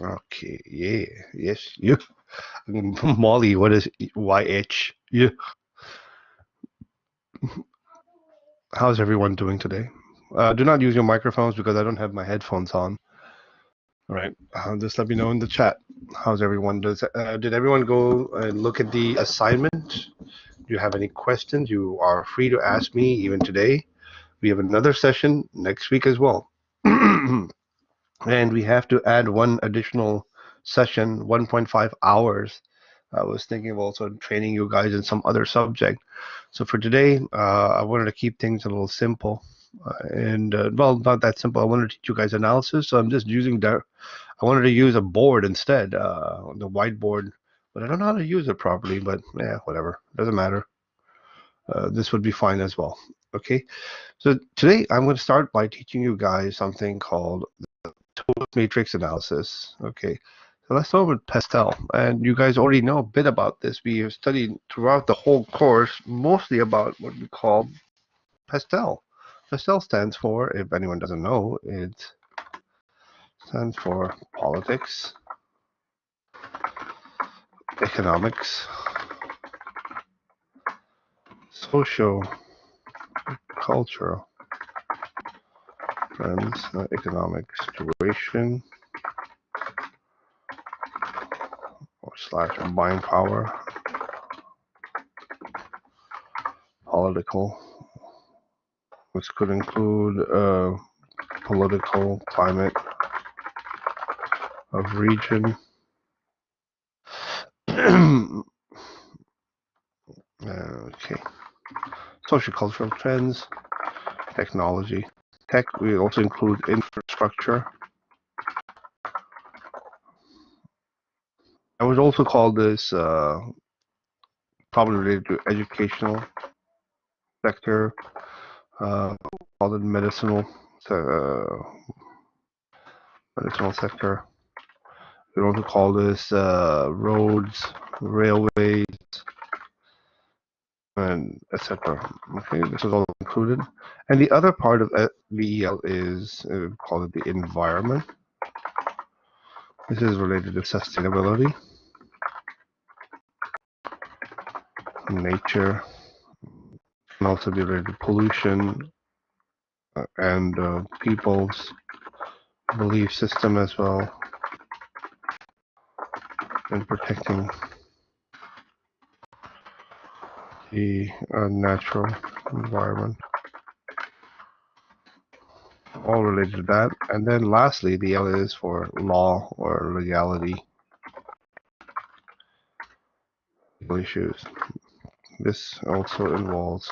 Okay, yeah, yes, yeah. Molly, what is YH? Yeah. How's everyone doing today? Do not use your microphones because I don't have my headphones on. All right, just let me know in the chat. How's everyone? Did everyone go and look at the assignment? Do you have any questions? You are free to ask me even today. We have another session next week as well. And we have to add one additional session, 1.5 hours. I was thinking of also training you guys in some other subject. So for today, I wanted to keep things a little simple. Well, not that simple. I wanted to teach you guys analysis. So I'm just using I wanted to use a board instead, the whiteboard, but I don't know how to use it properly, but yeah, whatever. Doesn't matter. This would be fine as well. Okay. So today I'm going to start by teaching you guys something called TOWS matrix analysis. Okay, so let's start with PESTEL. And you guys already know a bit about this. We have studied throughout the whole course mostly about what we call PESTEL. PESTEL stands for, if anyone doesn't know, it stands for politics, economics, social, cultural, trends, economic situation, or slash buying power, political, which could include political climate of region. Okay. Social cultural trends, technology. Tech, we also include infrastructure. I would also call this probably related to educational sector, call it medicinal sector. We also call this roads, railways, and etc. Okay, this is all included. And the other part of VEL is call it the environment. This is related to sustainability, nature, can also be related to pollution and people's belief system as well, in protecting the natural environment. All related to that. And then lastly, the L is for law or legality issues. This also involves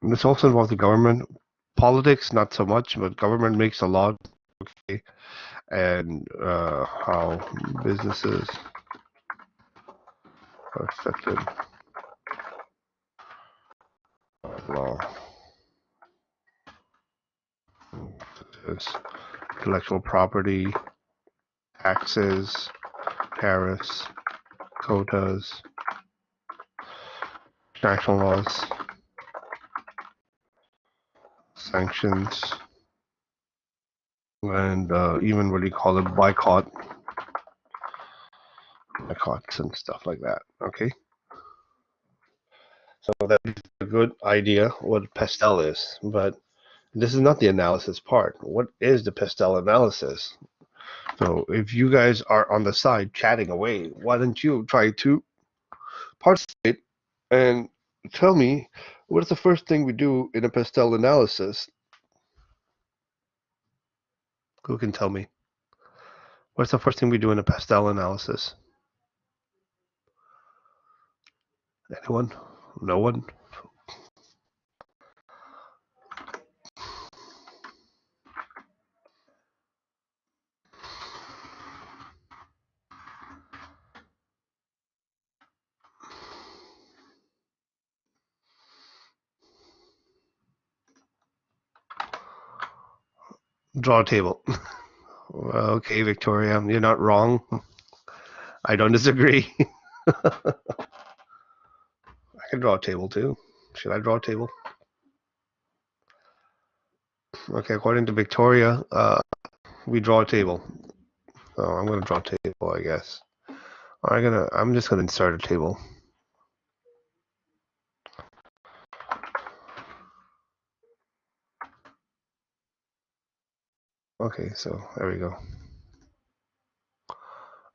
this also involves the government. Politics, not so much, but government makes a law, okay, and how businesses are affected by law. This intellectual property, taxes, tariffs, quotas, national laws, sanctions, and even what do you call it, boycotts and stuff like that. Okay, so that is a good idea what PESTEL is, but this is not the analysis part. What is the PESTEL analysis? So if you guys are on the side chatting away, why don't you try to participate and tell me what is the first thing we do in a PESTEL analysis? Who can tell me? What's the first thing we do in a PESTEL analysis? Anyone? No one? Draw a table. Okay, Victoria, you're not wrong. I don't disagree. can draw a table too. Should I draw a table? Okay, according to Victoria, we draw a table. So I'm gonna draw a table, I guess. I'm just gonna insert a table. Okay, so there we go.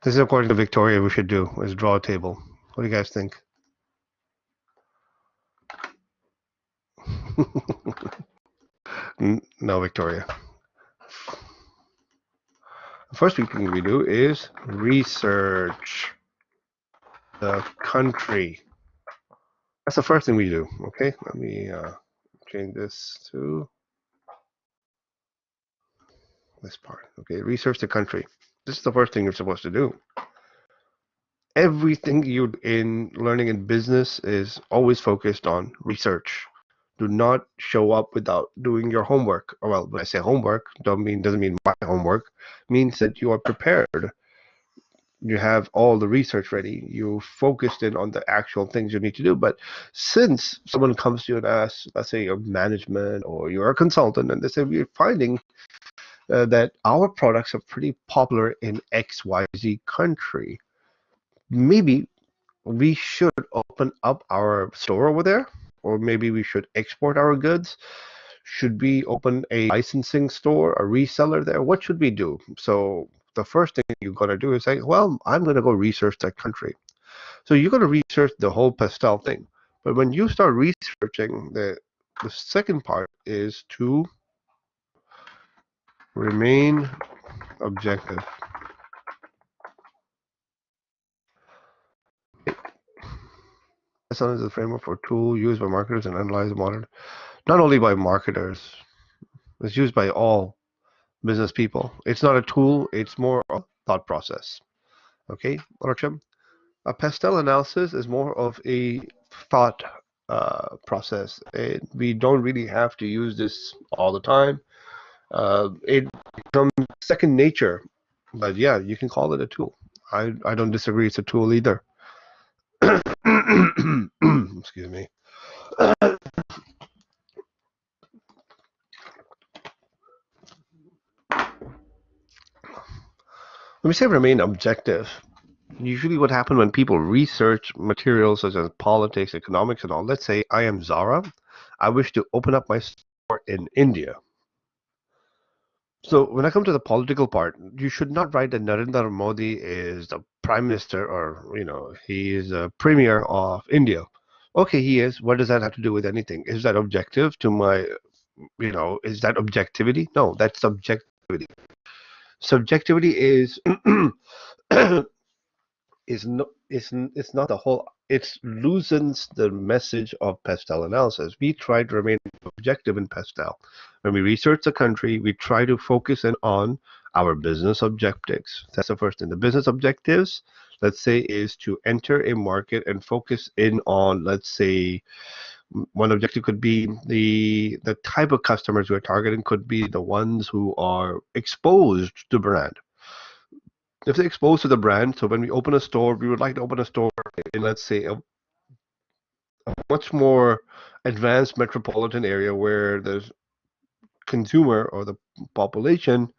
This is according to Victoria. We should do is draw a table. What do you guys think? No, Victoria. The first thing we do is research the country. That's the first thing we do. Okay, let me change this to this part. Okay, research the country. This is the first thing you're supposed to do. Everything you in learning in business is always focused on research. Do not show up without doing your homework. Well, when I say homework, doesn't mean my homework. It means that you are prepared. You have all the research ready. You focused in on the actual things you need to do. But since someone comes to you and asks, let's say you're management or you're a consultant, and they say we're finding that our products are pretty popular in XYZ country, maybe we should open up our store over there, or maybe we should export our goods. Should we open a licensing store, a reseller there? What should we do? So the first thing you're going to do is say, well, I'm going to go research that country. So you're going to research the whole PESTEL thing. But when you start researching, the second part is to remain objective. PESTEL is the framework for tool used by marketers and analyze and monitor. Not only by marketers, it's used by all business people. It's not a tool, it's more a thought process. Okay, Raksham? A PESTEL analysis is more of a thought process. We don't really have to use this all the time. It becomes second nature. But yeah, you can call it a tool. I don't disagree. It's a tool either. Excuse me. When we say remain objective, usually what happens when people research materials such as politics, economics, and all, let's say I am Zara. I wish to open up my store in India. So when I come to the political part, you should not write that Narendra Modi is the prime minister or, he is a premier of India. Okay, he is. What does that have to do with anything? Is that objective to my, is that objectivity? No, that's subjectivity. Subjectivity is it's not the whole. It loosens the message of PESTEL analysis. We try to remain objective in PESTEL. When we research the country, we try to focus in on our business objectives. That's the first thing. The business objectives, let's say, is to enter a market and focus in on, let's say, one objective could be the type of customers we're targeting could be the ones who are exposed to brand. If they're exposed to the brand, so when we open a store, we would like to open a store in, let's say, a much more advanced metropolitan area where the consumer or the population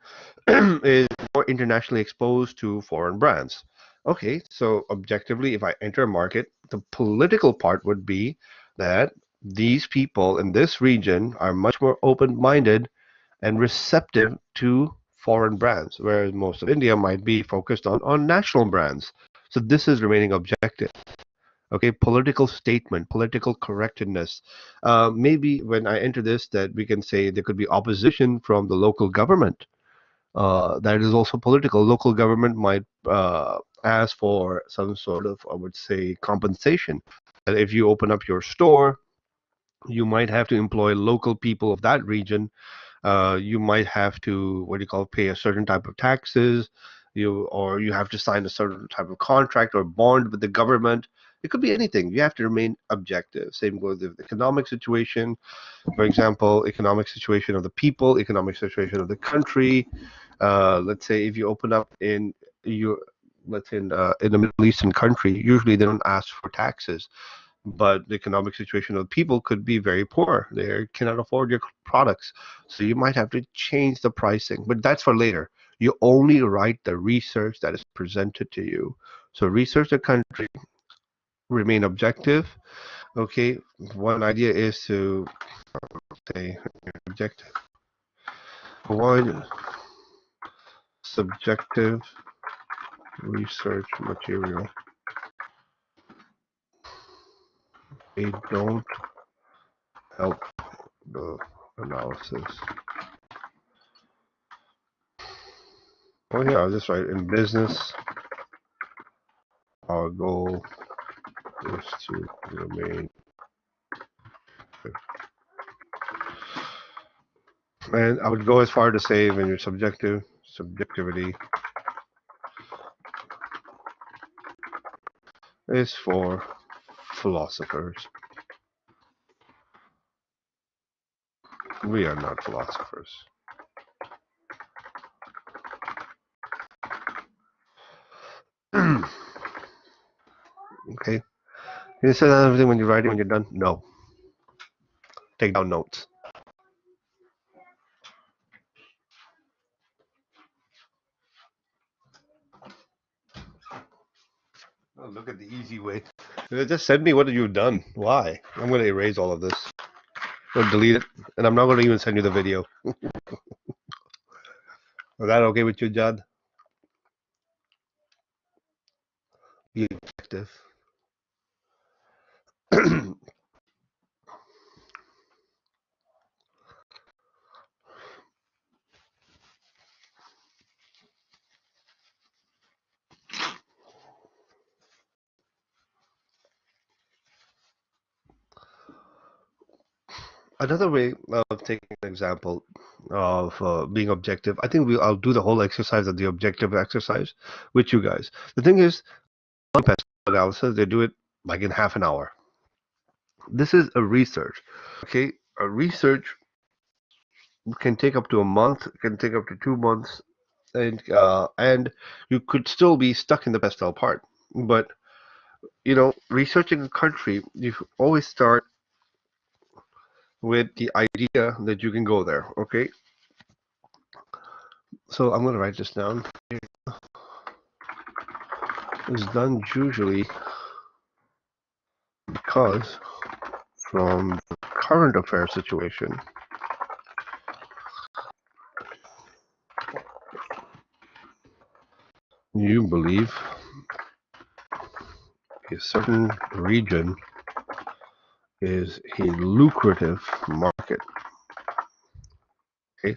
is more internationally exposed to foreign brands. Okay, so objectively, if I enter a market, the political part would be that these people in this region are much more open-minded and receptive to foreign brands, whereas most of India might be focused on national brands. So this is remaining objective. Okay, political statement, political correctness. Maybe when I enter this, that we can say there could be opposition from the local government. That is also political. Local government might ask for some sort of, I would say, compensation. And if you open up your store, you might have to employ local people of that region. You might have to, what do you call, pay a certain type of taxes. Or you have to sign a certain type of contract or bond with the government. It could be anything. You have to remain objective. Same goes with the economic situation. For example, economic situation of the people, economic situation of the country. Let's say if you open up let's say in the Middle Eastern country, usually they don't ask for taxes. but the economic situation of people could be very poor. They cannot afford your products. So you might have to change the pricing, but that's for later. You only write the research that is presented to you. So research the country, remain objective. Okay, one idea is to say objective. Avoid subjective research material. They don't help the analysis. Oh yeah, I'll just write in business. Our goal is to remain. And I would go as far to say when you're subjectivity is for philosophers. We are not philosophers. Okay. You say that everything when you write it when you're done? No. Take down notes. Oh, look at the easy way. Just send me what you've done. Why? I'm going to erase all of this. I'm going to delete it. And I'm not going to even send you the video. Is that okay with you, Judd? Be objective. Another way of taking an example of being objective, I think I'll do the whole exercise of the objective exercise with you guys. The thing is, on PESTEL analysis, they do it like in half an hour. This is a research. Okay, a research can take up to a month, can take up to 2 months, and you could still be stuck in the PESTEL part. But researching a country, you always start with the idea that you can go there. Okay, so I'm gonna write this down. It's done usually because from the current affair situation, you believe a certain region is a lucrative market. Okay,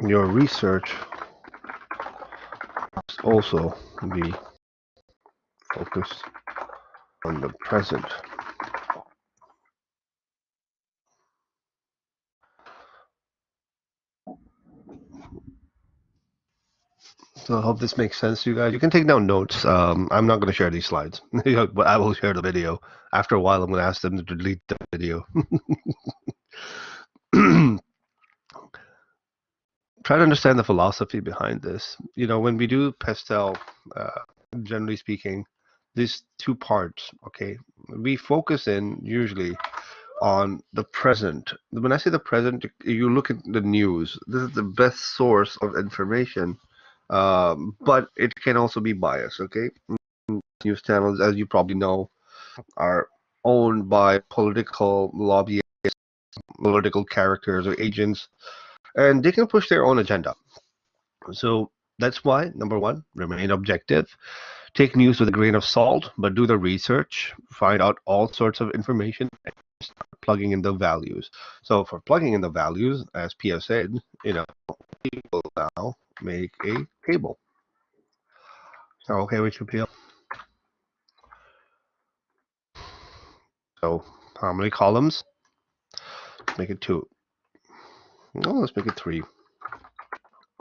your research must also be focused on the present. So I hope this makes sense to you guys. You can take down notes. I'm not going to share these slides, but I will share the video. After a while, I'm going to ask them to delete the video. Try to understand the philosophy behind this. When we do PESTEL, uh, generally speaking, these two parts, okay, we focus in usually on the present. When I say the present, you look at the news. This is the best source of information, but it can also be biased, okay? News channels, as you probably know, are owned by political lobbyists, political characters, or agents, and they can push their own agenda. So that's why, number one, remain objective. Take news with a grain of salt, but do the research, find out all sorts of information, and start plugging in the values. So for plugging in the values, as Pia said, we will now make a table. Okay with you, Pia? So how many columns? Make it 2. No, let's make it 3. How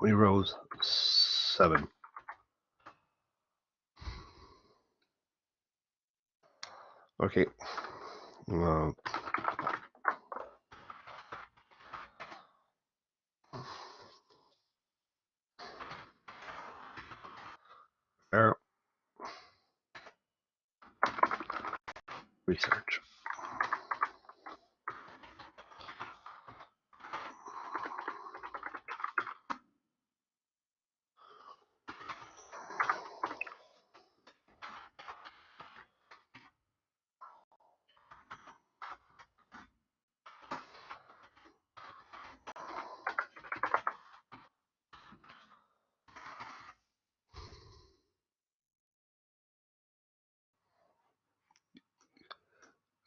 many rows? 7. Okay. Uh, there. Research.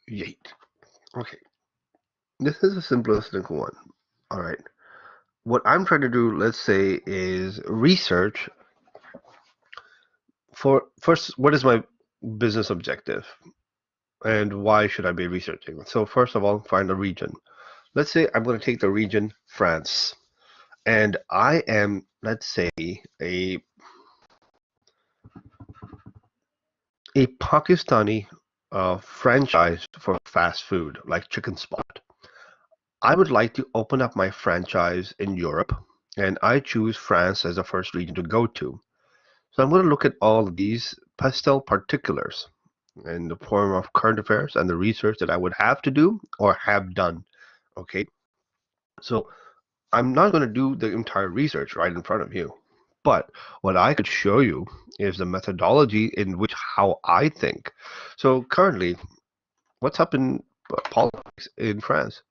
Yate. Okay. This is a simplistic one. All right. What I'm trying to do, let's say, is research for first, what is my business objective and why should I be researching? So, first of all, find a region. Let's say I'm going to take the region France, and I am, let's say, a Pakistani franchise for fast food, like Chicken Spot. I would like to open up my franchise in Europe, and I choose France as the first region to go to. So I'm going to look at all of these PESTEL particulars in the form of current affairs and the research that I would have to do or have done. Okay, so I'm not going to do the entire research right in front of you, but what I could show you is the methodology in which how I think. So currently, what's up in politics in France?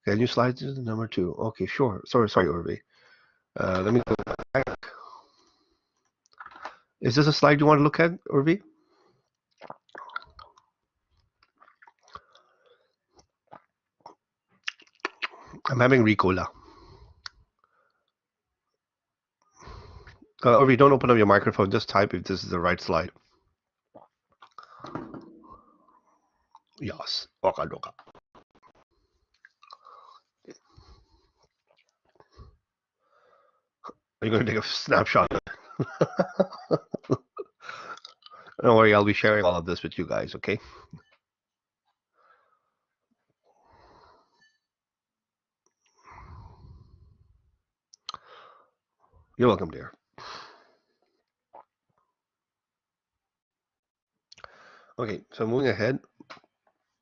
Can you slide to the number 2? Okay, sure. Sorry, Urvi. Let me go back. Is this a slide you want to look at, Urvi? I'm having Ricola. Urvi, don't open up your microphone. Just type if this is the right slide. Yes. Oka doka. Are you going to take a snapshot of it? Don't worry, I'll be sharing all of this with you guys, okay? You're welcome, dear. Okay, so moving ahead.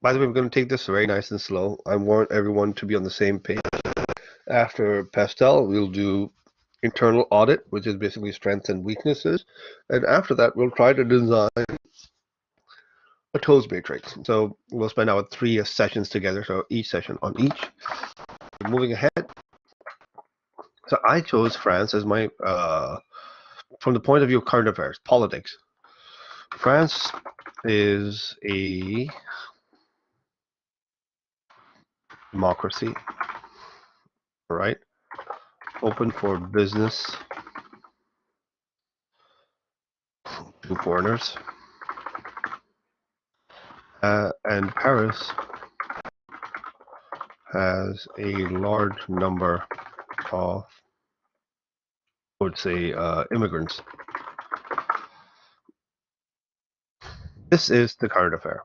By the way, we're going to take this very nice and slow. I want everyone to be on the same page. After PESTEL, we'll do internal audit, which is basically strengths and weaknesses. And after that, we'll try to design a TOWS matrix. So we'll spend our 3 sessions together, so each session on each. Moving ahead, so I chose France as my, from the point of view of current affairs, politics. France is a democracy, right? Open for business to foreigners. And Paris has a large number of, I would say, immigrants. This is the current affair.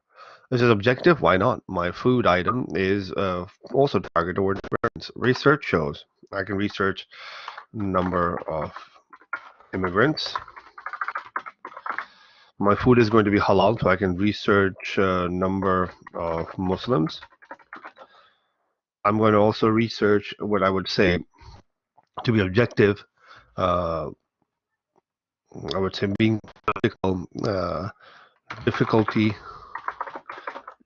This is objective. Why not? My food item is also targeted towards immigrants. Research shows I can research number of immigrants. My food is going to be halal, so I can research number of Muslims. I'm going to also research what I would say to be objective. I would say being political, difficulty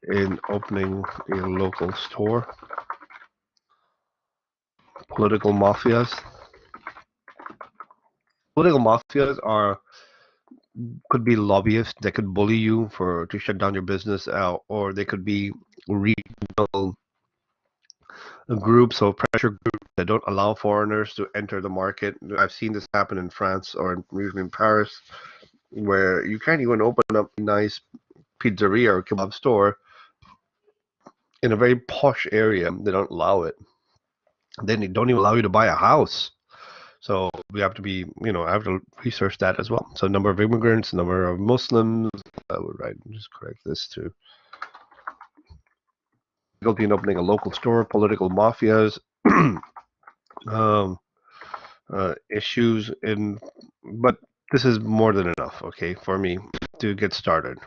in opening a local store, political mafias. Political mafias could be lobbyists that could bully you to shut down your business, or they could be regional groups or pressure groups that don't allow foreigners to enter the market. I've seen this happen in France or usually in Paris, where you can't even open up a nice pizzeria or kebab store in a very posh area. They don't allow it. Then they don't even allow you to buy a house. So we have to be, I have to research that as well. So number of immigrants, number of Muslims. I would just correct this too. Difficulty in opening a local store, political mafias, issues in, but this is more than enough, okay, for me to get started.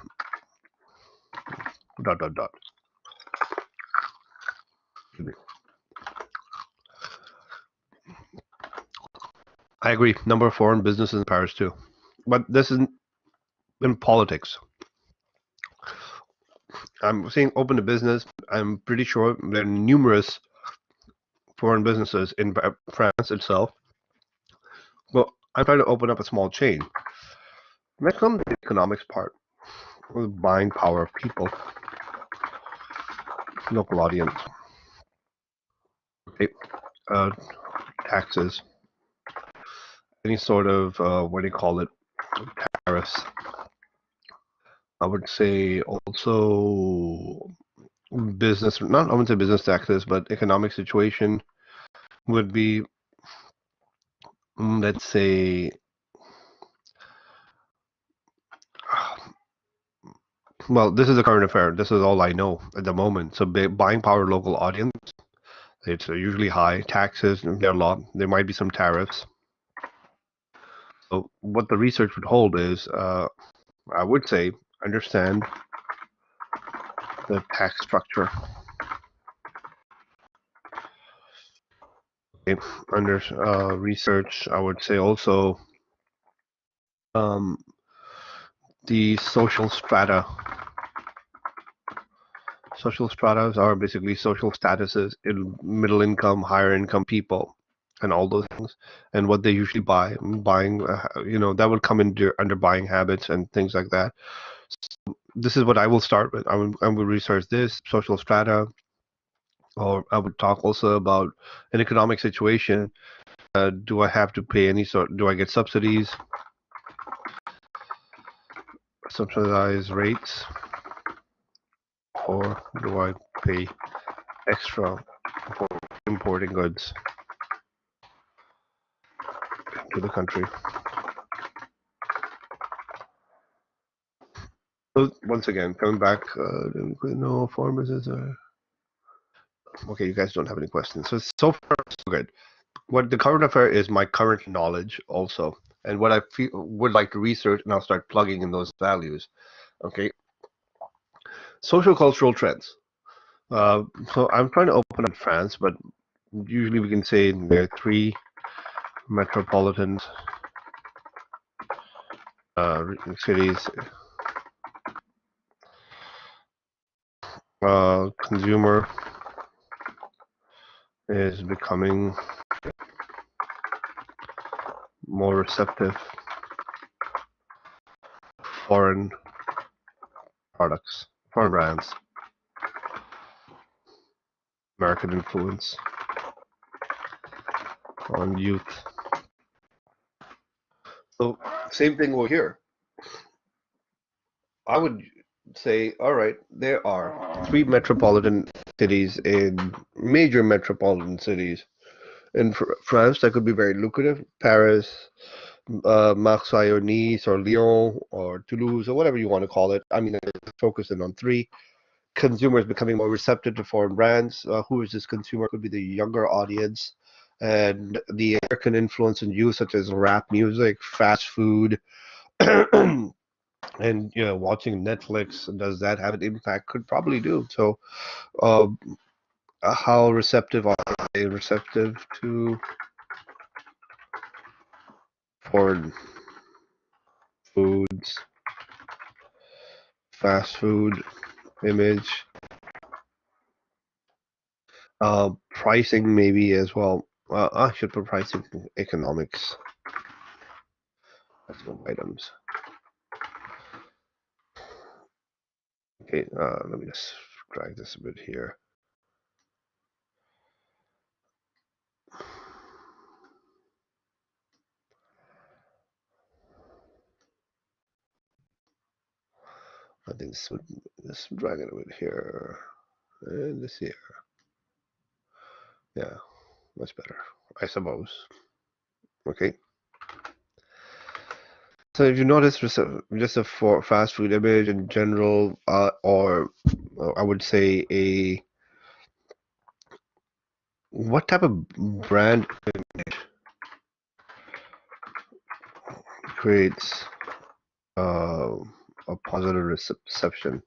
dot dot dot. I agree. Number of foreign businesses in Paris too, but this is in politics. I'm saying open to business. I'm pretty sure there are numerous foreign businesses in France itself. Well, I'm trying to open up a small chain. When it comes to the economics part, the buying power of people, local audience, okay, taxes, any sort of what do you call it, tariffs. I would say also business, not I wouldn't say business taxes, but economic situation would be, let's say, well, this is a current affair. This is all I know at the moment. So buying power, local audience, it's usually high. Taxes, there are a lot. There might be some tariffs. So what the research would hold is, I would say, understand the tax structure. Okay. Under research, I would say also the social strata. Social stratas are basically social statuses in middle income, higher income people, and all those things, and what they usually buy. Buying, that would come under buying habits and things like that. So this is what I will start with. I will research this social strata, or I would talk also about an economic situation. Do I have to pay any sort? Do I get subsidies? Subsidized rates, or do I pay extra for importing goods to the country? So once again, coming back, no farmers is okay. You guys don't have any questions, so far so good. What the current affair is my current knowledge also, and what I would like to research, and I'll start plugging in those values. Okay, social cultural trends. So I'm trying to open up France, but usually we can say there are three metropolitan cities. Consumer is becoming more receptive foreign products, foreign brands, American influence on youth. So same thing over here. I would say, all right, there are three metropolitan cities in major metropolitan cities in France that could be very lucrative. Paris, Marseille or Nice or Lyon or Toulouse or whatever you want to call it. I mean, focusing on three. Consumers becoming more receptive to foreign brands. Who is this consumer? Could be the younger audience. And the American influence in youth, such as rap music, fast food, and watching Netflix. Does that have an impact? Could probably do. So, uh, how receptive are they? Receptive to foreign foods, fast food, image, pricing maybe as well. I should put pricing economics. Let's go items. Okay, let me just drag this a bit here. I think let's drag it a bit here and this here. Yeah, much better, I suppose. Okay. So if you notice, just a for fast food image in general, or I would say what type of brand creates a positive reception?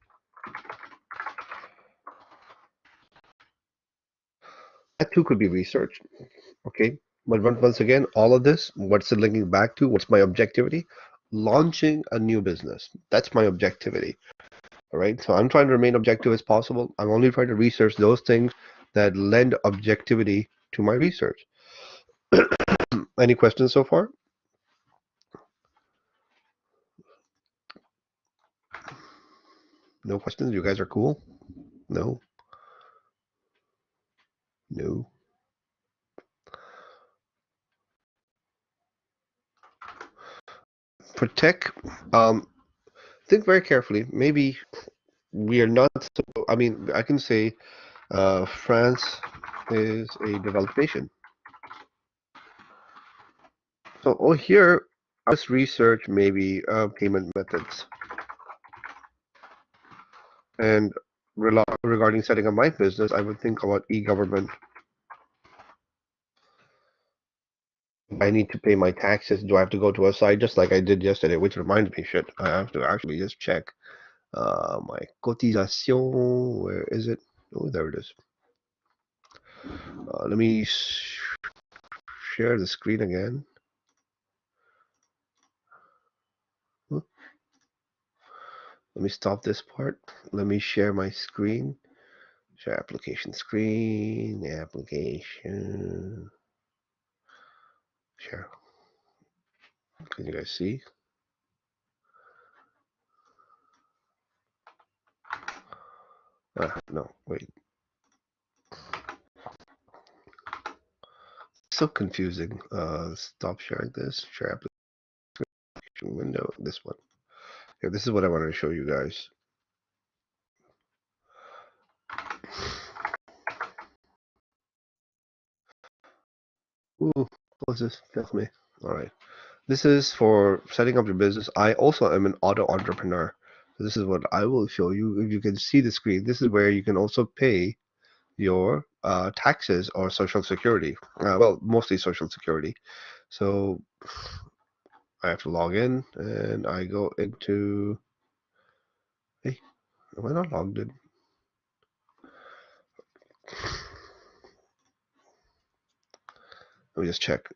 too could be research. Okay. But once again, all of this, what's it linking back to? What's my objectivity? Launching a new business. That's my objectivity. All right. So I'm trying to remain objective as possible. I'm only trying to research those things that lend objectivity to my research. Any questions so far? No questions? You guys are cool? No? No? For tech, think very carefully. Maybe we are not so, I mean, I can say France is a developed nation. So oh, here, I just research maybe payment methods. And regarding setting up my business, I would think about e-government. I need to pay my taxes. Do I have to go to a site just like I did yesterday? Which reminds me, shit, I have to actually just check my cotisation. Where is it? Oh, there it is. Let me share the screen again. Let me stop this part. Let me share my screen. Share application screen, application. Share. Can you guys see? No, wait. So confusing. Stop sharing this. Share application window. This one. Here, this is what I wanted to show you guys. Ooh, close this. That's me. All right. This is for setting up your business. I also am an auto entrepreneur. So this is what I will show you. If you can see the screen, this is where you can also pay your taxes or social security. Well, mostly social security. So I have to log in and I go into. Hey, am I not logged in? Let me just check.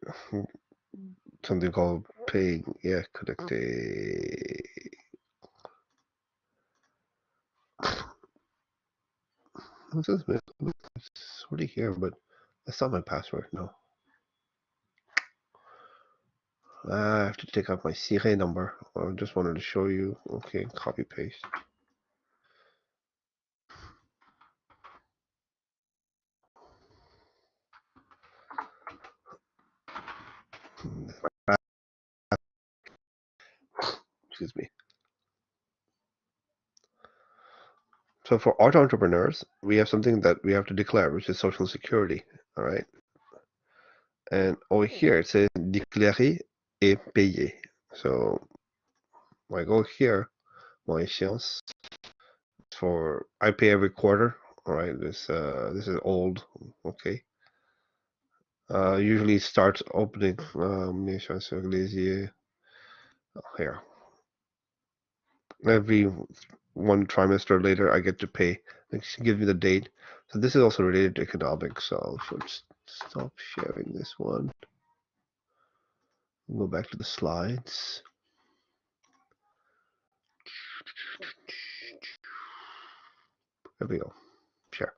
Something called paying. Yeah, connected. What's this? It's already here, but that's not my password. No. I have to take out my Sire number. I just wanted to show you. Okay, copy paste. Excuse me. So for auto entrepreneurs, we have something that we have to declare, which is Social Security. All right. And over here it says déclarer et payer. So I go here, my échéance for I pay every quarter. All right. This is old. Okay. Usually starts opening. Here. Every one trimester later, I get to pay. It gives me the date. So this is also related to economics. So I should stop sharing this one. Go back to the slides. There we go. Share.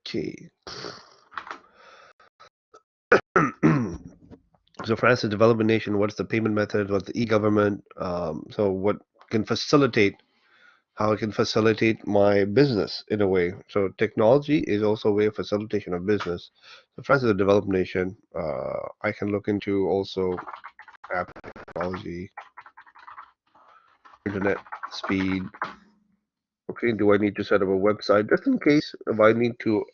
Okay. So France is a development nation. What's the payment method? What's the e-government? So what can facilitate how it can facilitate my business in a way. So technology is also a way of facilitation of business. So France is a developed nation. I can look into also app technology, internet speed. Okay, do I need to set up a website just in case if I need to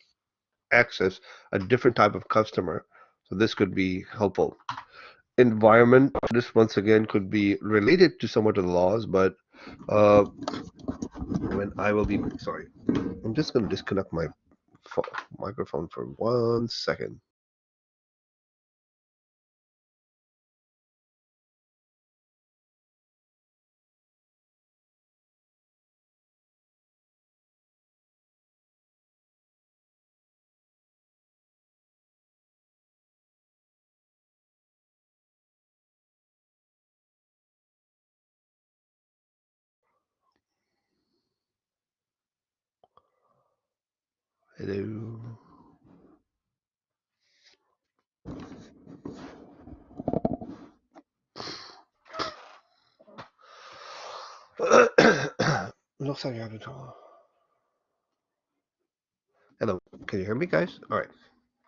access a different type of customer? So this could be helpful. Environment, this once again could be related to somewhat of the laws, but uh, when I will be, sorry, I'm just going to disconnect my microphone for 1 second. Hello. Looks like I have a trouble. Hello, can you hear me, guys? All right,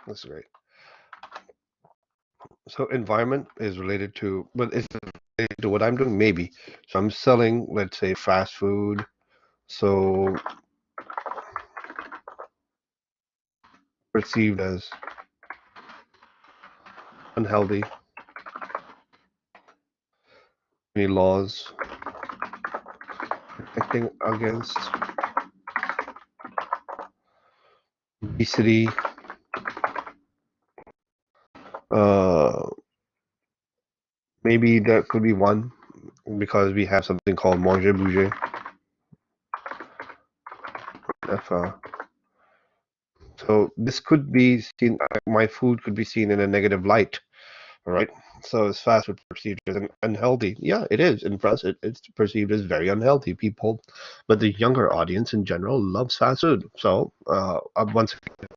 that's great. So environment is related to, but it's related to what I'm doing, maybe. So I'm selling, let's say, fast food. So perceived as unhealthy. Any laws protecting against obesity? Uh, Maybe that could be one because we have something called manger bouger. If, so this could be seen, my food could be seen in a negative light, right? So it's fast food perceived as unhealthy. Yeah, it is. In France, it's perceived as very unhealthy. People, but the younger audience in general loves fast food. So once again,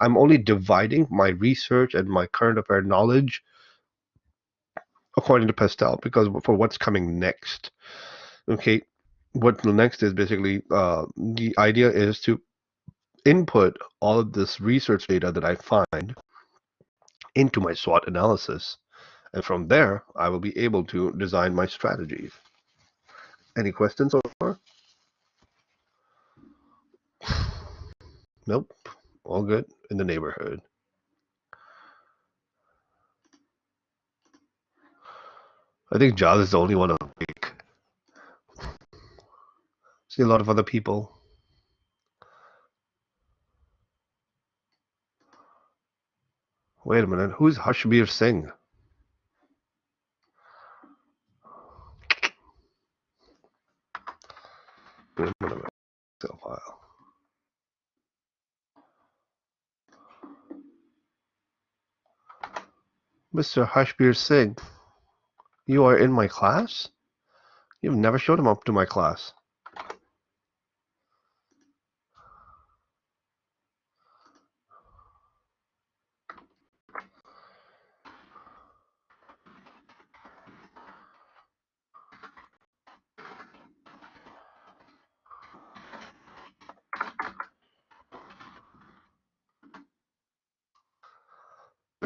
I'm only dividing my research and my current affair knowledge according to Pestel because for what's coming next. Okay, what next is basically the idea is to input all of this research data that I find into my SWOT analysis. And from there, I will be able to design my strategies. Any questions so far? Nope. All good in the neighborhood. I think John is the only one awake. See a lot of other people. Wait a minute. Who's Hashbir Singh? Wait a minute. File. Mr. Hashbir Singh, you are in my class? You've never showed him up to my class.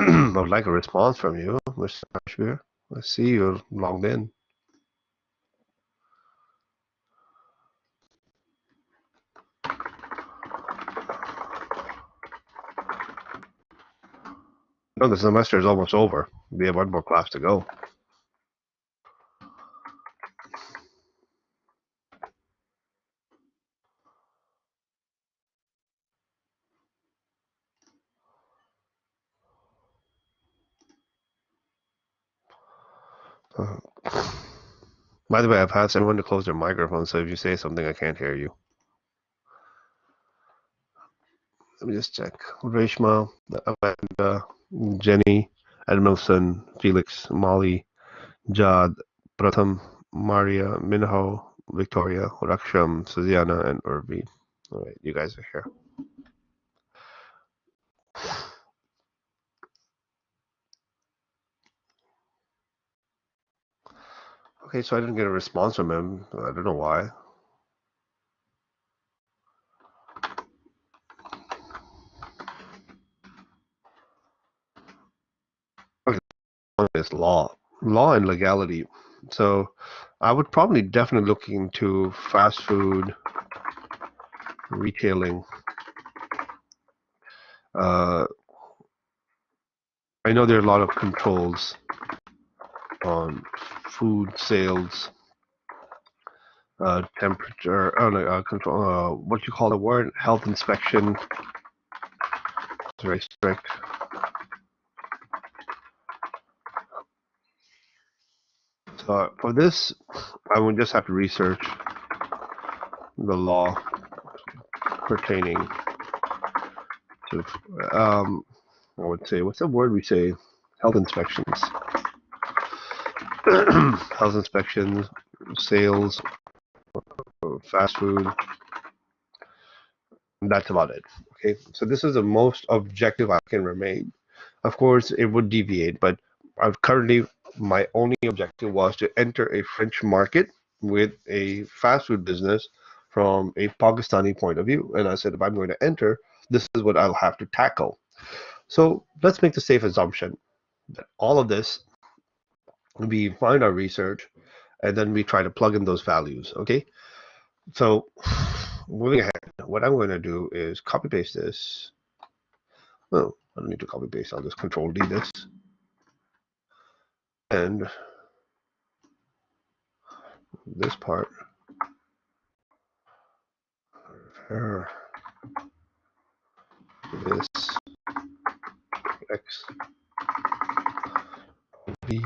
I would like a response from you, Mr. Hashbir. I see you're logged in. No, the semester is almost over. We have one more class to go. Uh, by the way, I've asked everyone to close their microphone, so if you say something, I can't hear you. Let me just check. Reshma, Amanda, Jenny, Edmilson, Felix, Molly, Jad, Pratham, Maria, Minho, Victoria, Raksham, Suziana, and Urvi. All right, you guys are here. Okay, so I didn't get a response from him. I don't know why. Okay, it's law and legality. So I would probably definitely look into fast food retailing. I know there are a lot of controls on food sales, temperature, control, what you call the word, health inspection. It's very strict. So for this, I would just have to research the law pertaining to, I would say, what's the word we say? Health inspections. Health inspections, sales, fast food. That's about it Okay, so this is the most objective I can remain. Of course, it would deviate, but I've currently my only objective was to enter a French market with a fast food business from a Pakistani point of view. And I said, if I'm going to enter, this is what I'll have to tackle. So let's make the safe assumption that all of this, we find our research and then we try to plug in those values. Okay, so moving ahead, what I'm going to do is copy paste this. Oh, I don't need to copy paste. I'll just control D this. And this part, this X, V,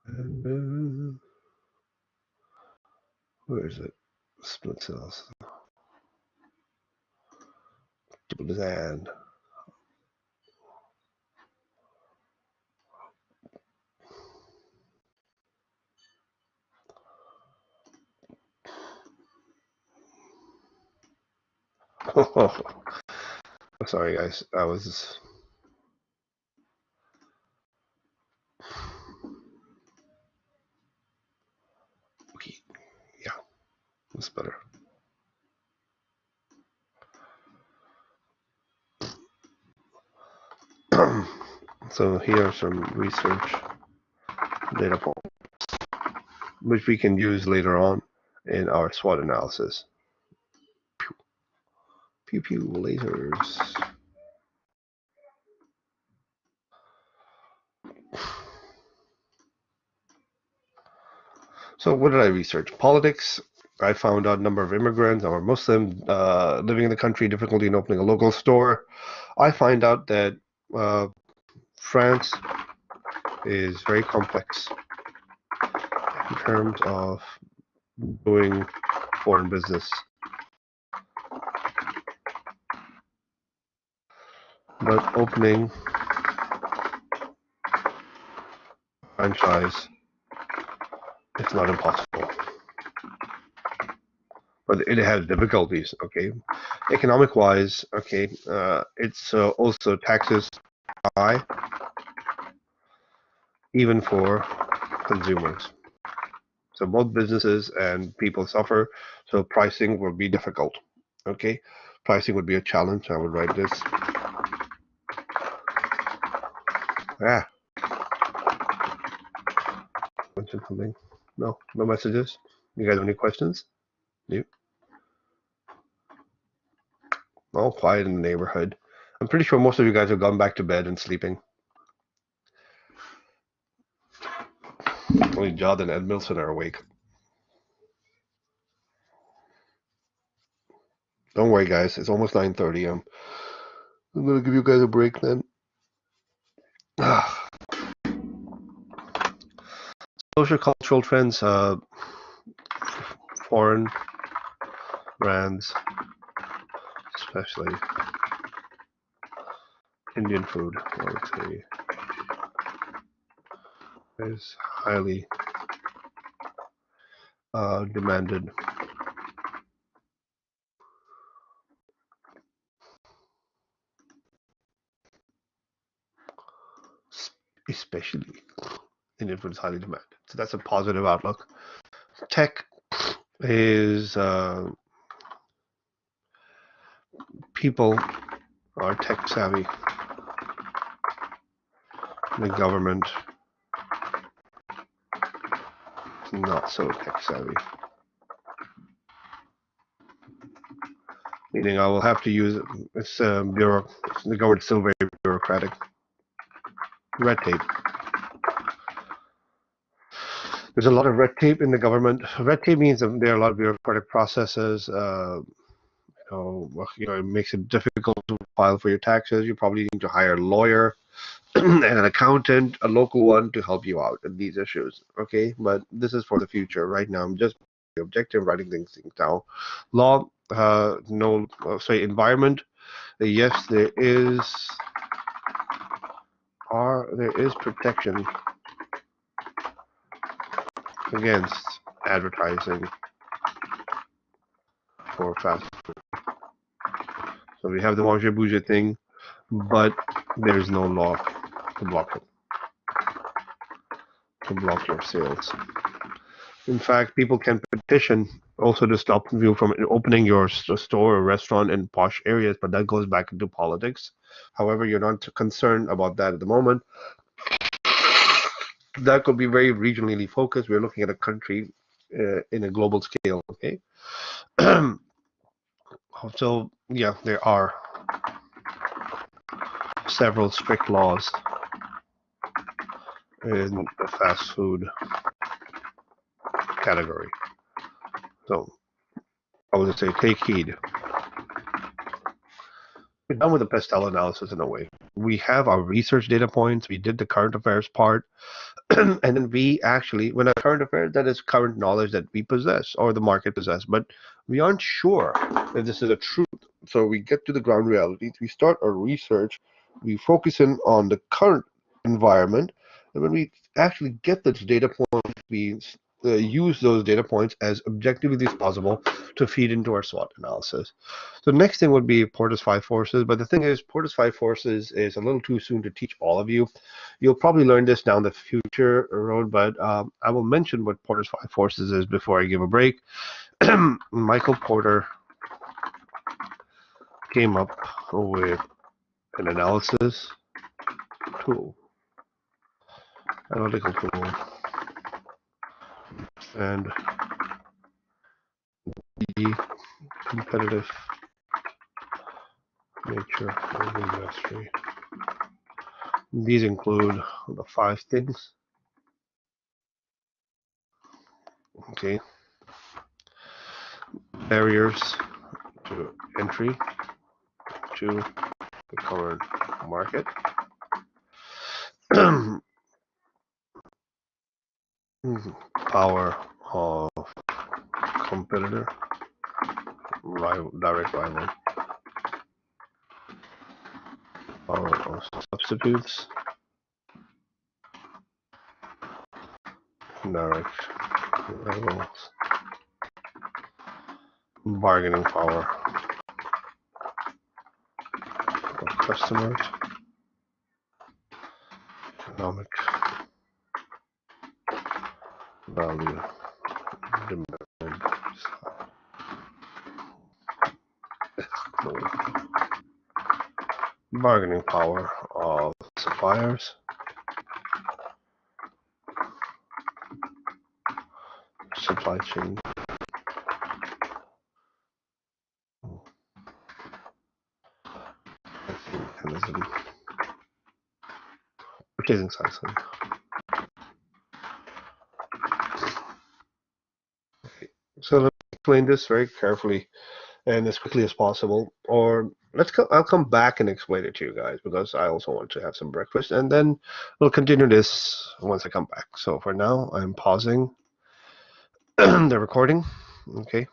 and where is it? Split cells. Triple design. Oh, sorry, guys. I was. Okay. Yeah, that's better. So here are some research data points, which we can use later on in our SWOT analysis. Pew pew lasers. So what did I research? Politics. I found out number of immigrants or Muslim living in the country, difficulty in opening a local store. I find out that France is very complex in terms of doing foreign business. But opening franchise is not impossible. But it has difficulties, okay? Economic wise, okay, it's also taxes high, even for consumers. So both businesses and people suffer, so pricing will be difficult, okay? Pricing would be a challenge. I would write this. Ah, mention something. No messages. You guys have any questions? You? All quiet in the neighborhood. I'm pretty sure most of you guys have gone back to bed and sleeping. Only Jod and Ed Milson are awake. Don't worry, guys. It's almost 9:30. I'm gonna give you guys a break then. Social cultural trends, foreign brands, especially Indian food, I would say, is highly demanded. Especially Indian food is highly demanded. So that's a positive outlook. Tech is people are tech savvy. The government is not so tech savvy. Meaning I will have to use it's the government is still very bureaucratic. Red tape. There's a lot of red tape in the government. Red tape means that there are a lot of bureaucratic processes. It makes it difficult to file for your taxes. You probably need to hire a lawyer and an accountant, a local one, to help you out in these issues. Okay, but this is for the future. Right now, I'm just objective writing things down. Law, no, sorry, environment. Yes, there is protection against advertising for fast food. So we have the manger bouger thing, but there's no law to block it, to block your sales. In fact, people can petition also to stop you from opening your store or restaurant in posh areas, but that goes back into politics. However, you're not concerned about that at the moment. That could be very regionally focused. We're looking at a country in a global scale, okay? So, yeah, there are several strict laws in the fast food category. So, I would say take heed. We're done with the PESTEL analysis in a way. We have our research data points. We did the current affairs part. And then we actually, when a current affair, that is current knowledge that we possess or the market possess, but we aren't sure that this is a truth. So we get to the ground realities, we start our research, we focus in on the current environment, and when we actually get those data points, we use those data points as objectively as possible to feed into our SWOT analysis. So the next thing would be Porter's 5 forces, but the thing is, Porter's 5 forces is a little too soon to teach all of you. You'll probably learn this down the future road, but I will mention what Porter's 5 forces is before I give a break. Michael Porter came up with an analysis tool, analytical tool, and the competitive nature of the industry. These include the 5 things. Okay. Barriers to entry to the current market. Power of competitor, direct rival. Power of substitutes, direct rivals. Bargaining power of customers. Economic value, demand, bargaining power of suppliers, supply chain, mechanism, purchasing cycle. So let me explain this very carefully and as quickly as possible, or I'll come back and explain it to you guys because I also want to have some breakfast, and then we'll continue this once I come back. So for now, I'm pausing the recording. Okay,